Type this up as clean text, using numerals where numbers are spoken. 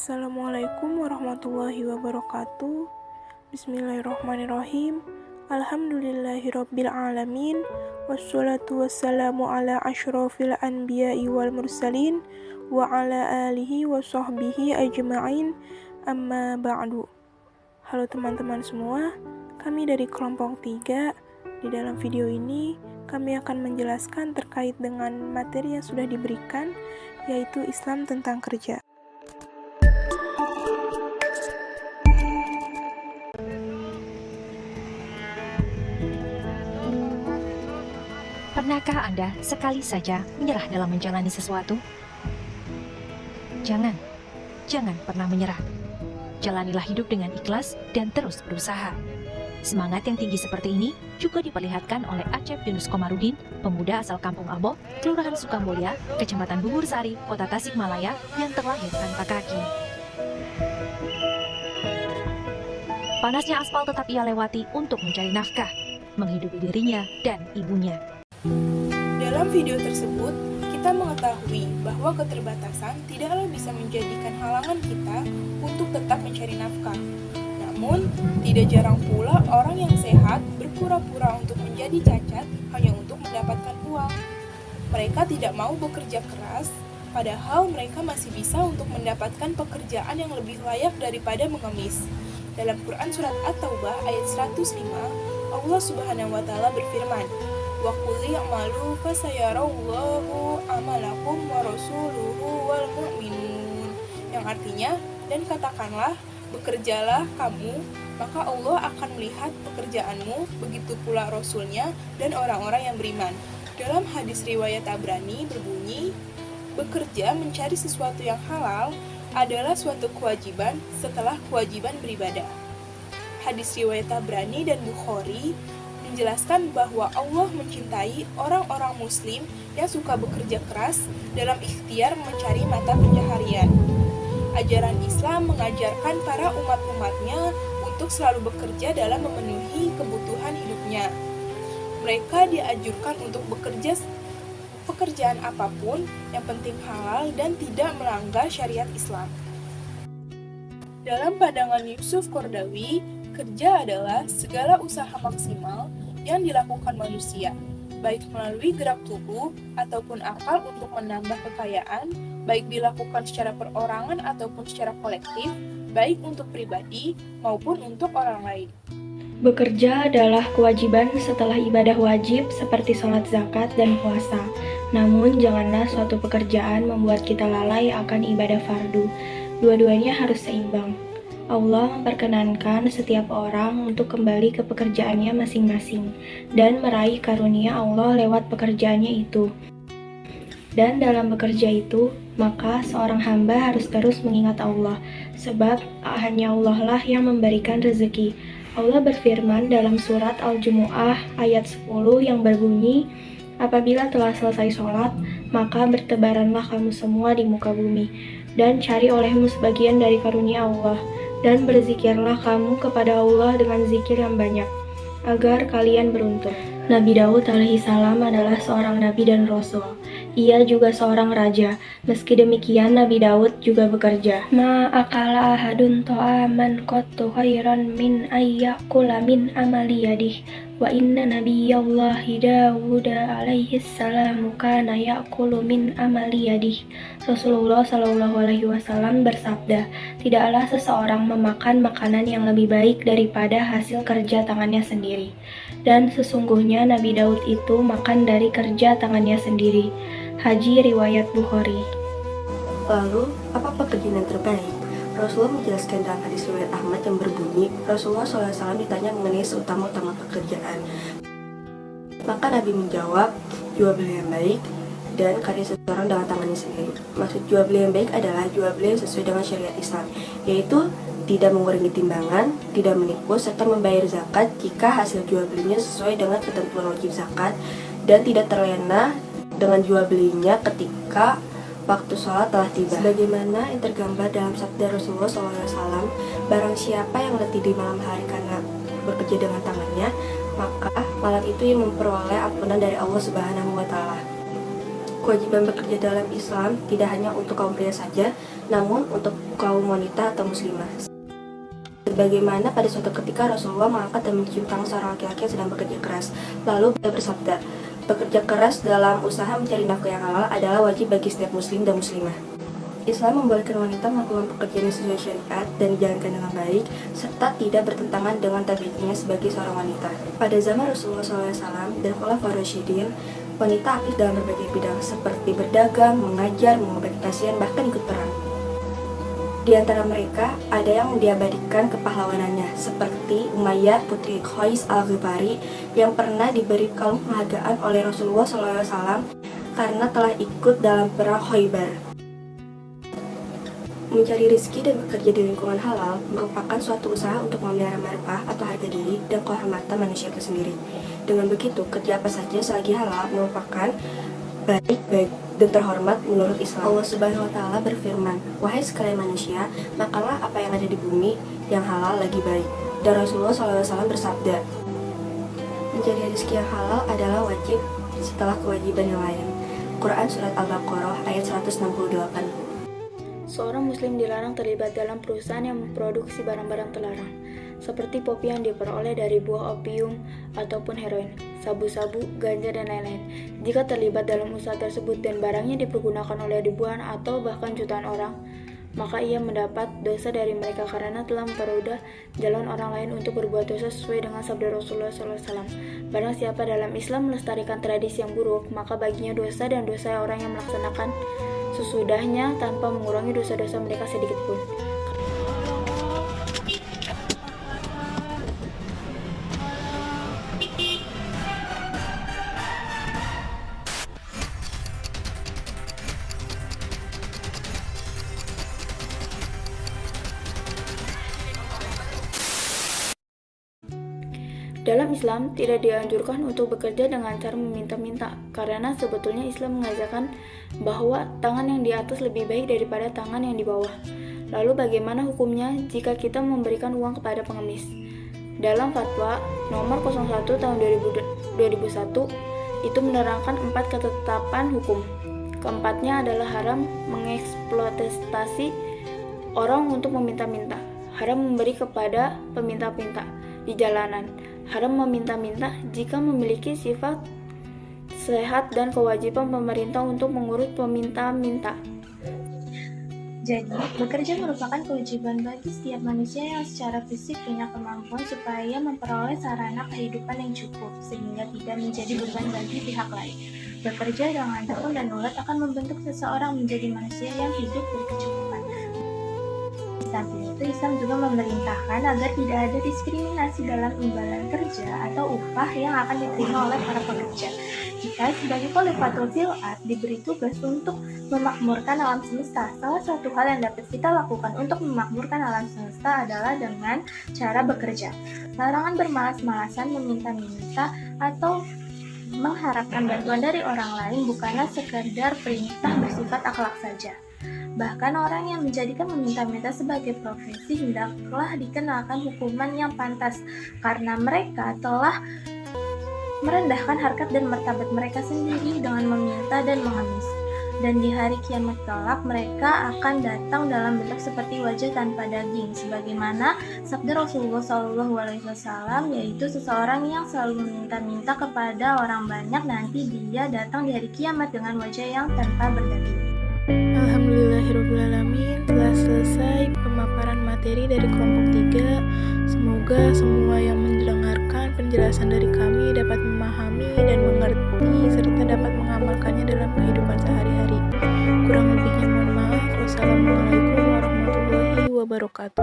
Assalamualaikum warahmatullahi wabarakatuh. Bismillahirrahmanirrahim. Alhamdulillahirabbil alamin. Wassalatu wassalamu ala asyrafil anbiya'i wal mursalin wa ala alihi wa sahbihi ajma'in. Amma ba'du. Halo teman-teman semua, kami dari kelompok 3. Di dalam video ini kami akan menjelaskan terkait dengan materi yang sudah diberikan, yaitu Islam tentang kerja. Pernahkah Anda sekali saja menyerah dalam menjalani sesuatu? Jangan pernah menyerah. Jalanilah hidup dengan ikhlas dan terus berusaha. Semangat yang tinggi seperti ini juga diperlihatkan oleh Acep Yunus Komarudin, pemuda asal Kampung Abo, Kelurahan Sukamulya, Kecamatan Bubur Sari, Kota Tasikmalaya, yang terlahir tanpa kaki. Panasnya aspal tetap ia lewati untuk mencari nafkah, menghidupi dirinya dan ibunya. Dalam video tersebut, kita mengetahui bahwa keterbatasan tidaklah bisa menjadikan halangan kita untuk tetap mencari nafkah. Namun, tidak jarang pula orang yang sehat berpura-pura untuk menjadi cacat hanya untuk mendapatkan uang. Mereka tidak mau bekerja keras, padahal mereka masih bisa untuk mendapatkan pekerjaan yang lebih layak daripada mengemis. Dalam Quran Surat At-Taubah ayat 105, Allah Subhanahu wa Ta'ala berfirman, wa qul i'malu fasayarallahu amalakum wa rasuluhu wal mu'minun, yang artinya, dan katakanlah, bekerjalah kamu, maka Allah akan melihat pekerjaanmu, begitu pula Rasulnya dan orang-orang yang beriman. Dalam hadis riwayat Tabrani berbunyi, bekerja mencari sesuatu yang halal adalah suatu kewajiban setelah kewajiban beribadah. Hadis riwayat Tabrani dan Bukhari menjelaskan bahwa Allah mencintai orang-orang muslim yang suka bekerja keras dalam ikhtiar mencari mata pencaharian. Ajaran Islam mengajarkan para umat-umatnya untuk selalu bekerja dalam memenuhi kebutuhan hidupnya. Mereka dianjurkan untuk bekerja pekerjaan apapun, yang penting halal dan tidak melanggar syariat Islam. Dalam pandangan Yusuf Qaradawi, kerja adalah segala usaha maksimal yang dilakukan manusia, baik melalui gerak tubuh ataupun akal untuk menambah kekayaan, baik dilakukan secara perorangan ataupun secara kolektif, baik untuk pribadi maupun untuk orang lain. Bekerja adalah kewajiban setelah ibadah wajib seperti sholat, zakat, dan puasa. Namun, janganlah suatu pekerjaan membuat kita lalai akan ibadah fardu. Dua-duanya harus seimbang. Allah memperkenankan setiap orang untuk kembali ke pekerjaannya masing-masing dan meraih karunia Allah lewat pekerjaannya itu. Dan dalam bekerja itu, maka seorang hamba harus terus mengingat Allah, sebab hanya Allah lah yang memberikan rezeki. Allah berfirman dalam surat Al-Jumu'ah ayat 10 yang berbunyi, apabila telah selesai sholat, maka bertebaranlah kamu semua di muka bumi, dan cari olehmu sebagian dari karunia Allah, dan berzikirlah kamu kepada Allah dengan zikir yang banyak, agar kalian beruntung. Nabi Daud alaihi salam adalah seorang nabi dan rasul. Ia juga seorang raja. Meski demikian, Nabi Daud juga bekerja. Ma akala ahadun to'aman qattu khairan min ayyakula min amali yadih. Wa inna nabiyallahi Dawud alaihi salam kana yakulu min amali yadih. Rasulullah Shallallahu alaihi wasallam bersabda, tidaklah seseorang memakan makanan yang lebih baik daripada hasil kerja tangannya sendiri. Dan sesungguhnya Nabi Daud itu makan dari kerja tangannya sendiri. Haji riwayat Bukhari. Lalu, apa pekerjaan yang terbaik? Rasulullah menjelaskan dalam hadis riwayat Ahmad yang berbunyi, Rasulullah SAW ditanya mengenai seutama-utama pekerjaan. Maka Nabi menjawab, jual beli yang baik dan karya seseorang dengan tangannya sendiri. Maksud jual beli yang baik adalah jual beli yang sesuai dengan syariat Islam, yaitu tidak mengurangi timbangan, tidak menipu, serta membayar zakat jika hasil jual belinya sesuai dengan ketentuan wajib zakat, dan tidak terlena dengan jual belinya ketika waktu sholat telah tiba. Sebagaimana yang tergambar dalam sabda Rasulullah SAW, barang siapa yang letih di malam hari karena bekerja dengan tangannya, maka malam itu ia memperoleh ampunan dari Allah Subhanahu wa Ta'ala. Kewajiban bekerja dalam Islam tidak hanya untuk kaum pria saja, namun untuk kaum wanita atau muslimah. Sebagaimana pada suatu ketika Rasulullah mengangkat dan mencium tangan seorang laki-laki yang sedang bekerja keras. Lalu beliau bersabda, bekerja keras dalam usaha mencari nafkah yang halal adalah wajib bagi setiap muslim dan muslimah. Islam membolehkan wanita melakukan pekerjaan yang sesuai syariat dan dijalankan dengan baik, serta tidak bertentangan dengan tabiatnya sebagai seorang wanita. Pada zaman Rasulullah SAW dan Khulafaur Rasyidin, wanita aktif dalam berbagai bidang seperti berdagang, mengajar, mengobati pasien, bahkan ikut perang. Di antara mereka, ada yang diabadikan kepahlawanannya, seperti Umayyah putri Qais al-Ghifari yang pernah diberi kalung penghargaan oleh Rasulullah SAW karena telah ikut dalam perang Khaybar. Mencari rezeki dan bekerja di lingkungan halal merupakan suatu usaha untuk memelihara marwah atau harga diri dan kehormatan manusia itu sendiri. Dengan begitu, kerja apa saja selagi halal merupakan baik dan terhormat menurut Islam. Allah Subhanahu wa Ta'ala berfirman, "Wahai sekalian manusia, makanlah apa yang ada di bumi yang halal lagi baik." Dan Rasulullah SAW bersabda, mencari rezeki yang halal adalah wajib setelah kewajiban yang lain. Quran Surat Al-Baqarah ayat 168. Seorang muslim dilarang terlibat dalam perusahaan yang memproduksi barang-barang terlarang, seperti kopi yang diperoleh dari buah opium ataupun heroin, sabu-sabu, ganja, dan lain-lain. Jika terlibat dalam usaha tersebut dan barangnya dipergunakan oleh ribuan atau bahkan jutaan orang, maka ia mendapat dosa dari mereka karena telah mempermudah jalan orang lain untuk berbuat dosa sesuai dengan sabda Rasulullah SAW. Barang siapa dalam Islam melestarikan tradisi yang buruk, maka baginya dosa dan dosa orang yang melaksanakan sesudahnya tanpa mengurangi dosa-dosa mereka sedikit pun. Dalam Islam, tidak dianjurkan untuk bekerja dengan cara meminta-minta, karena sebetulnya Islam mengajarkan bahwa tangan yang di atas lebih baik daripada tangan yang di bawah. Lalu bagaimana hukumnya jika kita memberikan uang kepada pengemis? Dalam fatwa nomor 01 tahun 2001, itu menerangkan 4 ketetapan hukum. Keempatnya adalah haram mengeksploitasi orang untuk meminta-minta, haram memberi kepada peminta-minta di jalanan, haram meminta-minta jika memiliki sifat sehat dan kewajiban pemerintah untuk mengurus peminta-minta. Jadi, bekerja merupakan kewajiban bagi setiap manusia yang secara fisik punya kemampuan supaya memperoleh sarana kehidupan yang cukup, sehingga tidak menjadi beban bagi pihak lain. Bekerja dengan tekun dan ulet akan membentuk seseorang menjadi manusia yang hidup berkecukupan. Di samping itu, Islam juga memerintahkan agar tidak ada diskriminasi dalam imbalan kerja atau upah yang akan diterima oleh para pekerja. Kita sebagai khalifatul fil ard diberi tugas untuk memakmurkan alam semesta. Salah satu hal yang dapat kita lakukan untuk memakmurkan alam semesta adalah dengan cara bekerja. Larangan bermalas-malasan, meminta-minta, atau mengharapkan bantuan dari orang lain bukanlah sekedar perintah bersifat akhlak saja. Bahkan orang yang menjadikan meminta-minta sebagai profesi hendaklah dikenakan hukuman yang pantas, karena mereka telah merendahkan harkat dan martabat mereka sendiri dengan meminta dan mengemis. Dan di hari kiamat kelak mereka akan datang dalam bentuk seperti wajah tanpa daging, sebagaimana sabda Rasulullah SAW, yaitu seseorang yang selalu meminta-minta kepada orang banyak, nanti dia datang di hari kiamat dengan wajah yang tanpa berdaging. Alhamdulillahirrahmanirrahim, telah selesai pemaparan materi dari kelompok 3. Semoga semua yang mendengarkan penjelasan dari kami dapat memahami dan mengerti serta dapat mengamalkannya dalam kehidupan sehari-hari. Kurang lebihnya mohon maaf. Wassalamualaikum warahmatullahi wabarakatuh.